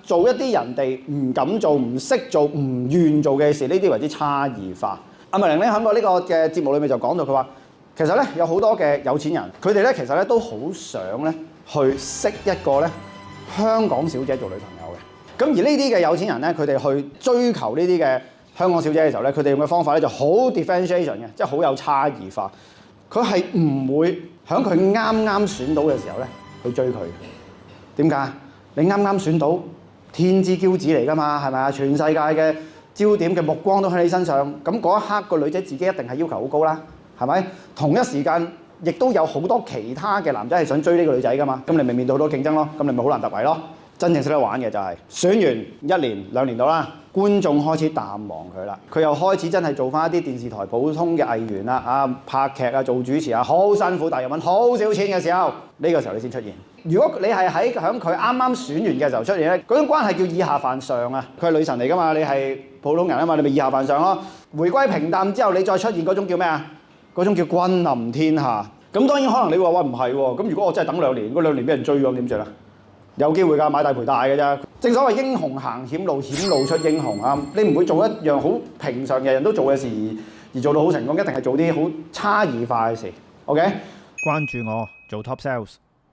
做一啲人哋唔敢做、唔識做、唔願做嘅事，呢啲為之差異化。阿麥玲咧喺個呢個嘅節目裏面就講到，佢話其實咧有好多嘅有錢人，佢哋咧其實咧都好想咧去識一個咧香港小姐做女朋友嘅。咁而呢啲嘅有錢人咧，佢哋去追求呢啲嘅香港小姐嘅時候咧，佢哋用嘅方法咧就好 differentiation 嘅，即係好有差異化。佢係唔會喺佢啱啱選到嘅時候咧去追佢。點解？你啱啱選到天之驕子嚟㗎嘛，係咪啊？全世界嘅焦點嘅目光都喺你身上，咁嗰一刻個女仔自己一定係要求好高啦，係咪？同一時間亦都有好多其他嘅男仔係想追呢個女仔㗎嘛，咁你咪面對好多競爭咯，咁你咪好難突圍咯。真正識得玩嘅就係選完1年2年到啦，觀眾開始淡忘佢啦，佢又開始真係做翻一啲電視台普通嘅藝員啦，拍劇啊，做主持啊，好辛苦，但係又揾好少錢嘅時候，呢個時候你先出現。如果你係喺佢啱啱選完嘅時候出現咧，嗰種關係叫以下犯上啊！佢係女神嚟㗎嘛，你係普通人啊嘛，你咪以下犯上咯。回歸平淡之後，你再出現嗰種叫咩啊？嗰種叫君臨天下。咁當然可能你話喂唔係喎，咁如果我真係等2年，嗰2年俾人追咗點算啊？有機會㗎，買大賠大嘅啫。正所謂英雄行險路，險路出英雄啊！你唔會做一樣好平常嘅人都做嘅事而做到好成功，一定係做啲好差異化嘅事。OK？ 關注我做 Top Sales。